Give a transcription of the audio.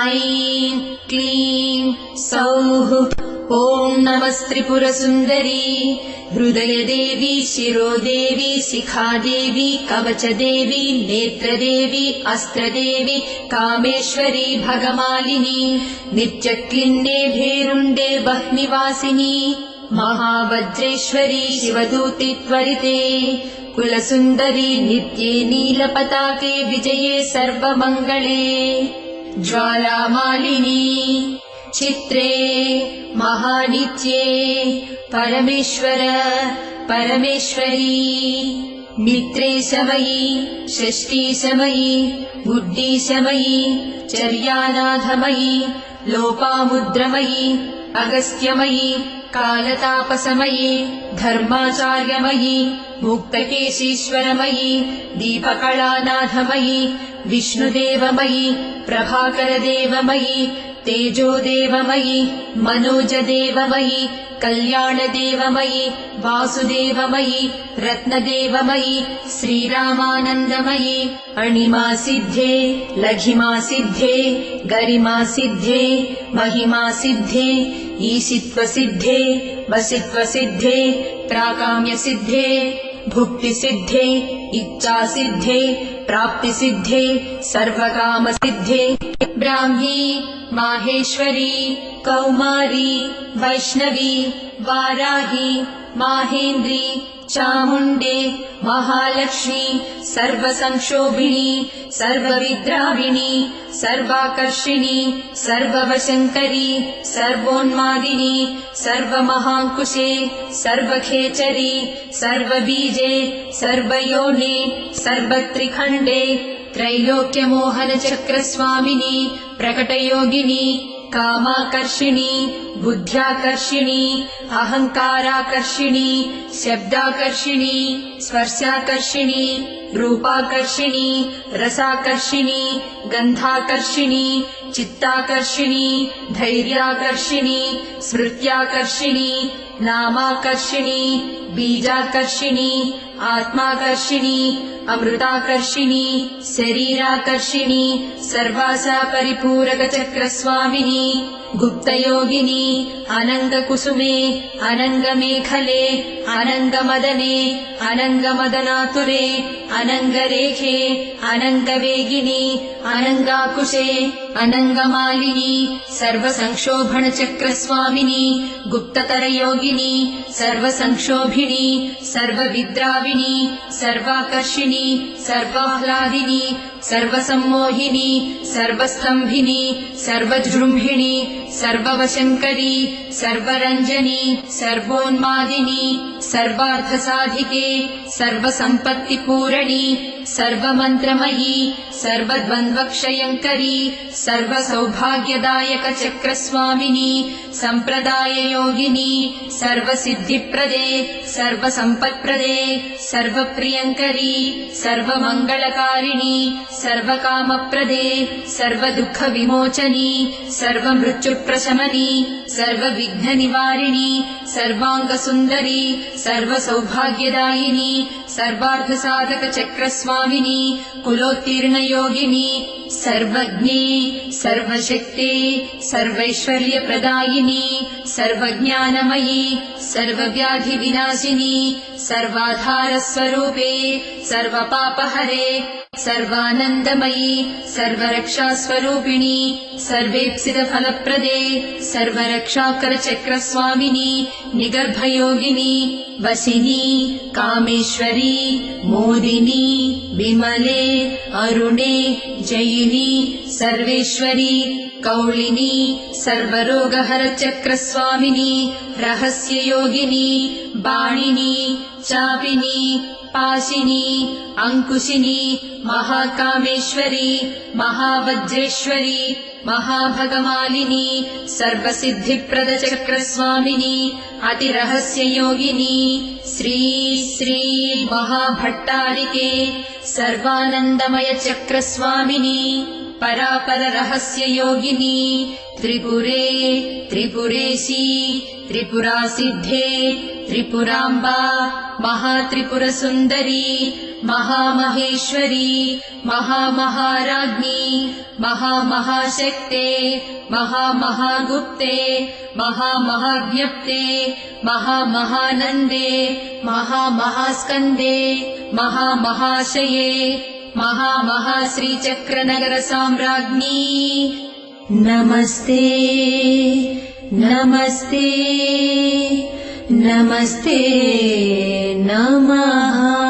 ऐं क्लीं सौः ॐ नमस्त्रिपुरसुन्दरी हृदयदेवी शिरोदेवी शिखादेवी कवचदेवी नेत्रदेवी अस्त्रदेवी कामेश्वरी भगमालिनी नित्यक्लिन्ने भेरुण्डे बह्निवासिनी महावज्रेश्वरी शिवदूति त्वरिते कुलसुन्दरी नित्ये नीलपताके विजये सर्वमङ्गले ज्वालामालिनी चित्रे महानित्ये परमेश्वर परमेश्वरी मित्रेशमयी षष्ठीशमयी बुद्धिशमयी चर्यानाथमयी लोपामुद्रमयी अगस्त्यमयी कालतापसमयी धर्माचार्यमयी मुक्तकेशीश्वरमयी दीपकलानाथमयी विष्णुदेवमयी प्रभाकरदेवमयी तेजोदेवमयी मनोजदेवमयी कल्याणदेवमयी वासुदेवमयी रत्नदेवमयी श्रीरामानन्दमयी अणिमासिद्धे लघिमासिद्धे गरिमासिद्धे महिमासिद्धे ईशित्वसिद्धे वसित्वसिद्धे प्राकाम्यसिद्धे भुक्तिसिद्धे इच्छासिद्धे प्राप्तिसिद्धे सर्वकामसिद्धे ब्राह्मी माहेश्वरी कौमारी वैष्णवी वाराही माहेन्द्री चामुण्डे महालक्ष्मी सर्वसंक्षोभिणी सर्वविद्राविणी सर्वाकर्षिणी सर्ववशङ्करी सर्वोन्मादिनी सर्वमहाङ्कुशे सर्वखेचरी सर्वबीजे सर्वयोने सर्वत्रिखण्डे त्रैलोक्यमोहनचक्रस्वामिनी प्रकटयोगिनी कामाकर्षिणी बुद्ध्याकर्षिणी अहङ्काराकर्षिणी शब्दाकर्षिणी स्पर्शाकर्षिणी रूपाकर्षिणी रसाकर्षिणी गन्धाकर्षिणी चित्ताकर्षिणी धैर्याकर्षिणी स्मृत्याकर्षिणी नामाकर्षिणी बीजाकर्षिणी आत्माकर्षिणी अमृताकर्षिणी शरीराकर्षिणी सर्वासा परिपूरकचक्रस्वामिनी गुप्तयोगिनी अनङ्गकुसुमे अनङ्गमेखले अनङ्गमदने अनङ्गमदनातुरे अनङ्गरेखे अनङ्गवेगिनी अनङ्गाकुशे अनङ्गमालिनी सर्वसंक्षोभणचक्रस्वामिनी गुप्ततरयोगिनी सर्वसंक्षोभिणी सर्वविद्राविणी सर्वाकर्षिणी सर्वाह्लादिनी सर्वसम्मोहिनी सर्वस्तम्भिनी सर्वजृम्भिणी सर्ववशङ्करी सर्वरञ्जनी सर्वोन्मादिनी सर्वार्थसाधिके सर्वसम्पत्तिपूरणी सर्वमन्त्रमयी सर्वद्वन्द्वक्षयङ्करी सर्वसौभाग्यदायकचक्रस्वामिनी सम्प्रदाययोगिनी सर्वसिद्धिप्रदे सर्वसम्पत्प्रदे सर्वप्रियङ्करी सर्वमङ्गलकारिणी सर्वकामप्रदे सर्वदुःखविमोचनी सर्वमृत्युप्रशमनी सर्वविघ्ननिवारिणी सर्वाङ्गसुन्दरी सर्वसौभाग्यदायिनी सर्वार्थसाधकचक्रस्वामिनी कुलोत्तीर्णयोगिनी सर्वज्ञे सर्वशक्ते सर्वैश्वर्यप्रदायिनी सर्वज्ञानमयी सर्वव्याधिविनाशिनी सर्वाधारस्वरूपे सर्वपापहरे सर्वानन्दमयी सर्वरक्षास्वरूपिणी सर्वेप्सितफलप्रदे सर्वरक्षाकरचक्रस्वामिनी निगर्भयोगिनी वसिनी कामेश्वरी मोदिनी विमले अरुणे जयिनी सर्वेश्वरी कौलिनी सर्वरोगहरचक्रस्वामिनी रहस्ययोगिनी बाणिनी चापिनी पाशिनी अंकुशिनी महाकामेश्वरी महावज्रेश्वरी महाभगमालिनी सर्वसिद्धिप्रदचक्रस्वामिनी अतिरहस्ययोगिनी श्री श्री महाभट्टारिके सर्वानन्दमयचक्रस्वामिनी परापररहस्ययोगिनी त्रिपुरे त्रिपुरेशी त्रिपुरासिद्धे त्रिपुराम्बा महात्रिपुरसुन्दरी महामहेश्वरी महामहाराज्ञी महामहाशक्ते महामहागुप्ते महामहाज्ञप्ते महामहानन्दे महामहास्कन्दे महामहाशये महामहाश्रीचक्रनगरसाम्राज्ञी नमस्ते नमस्ते नमस्ते नमः।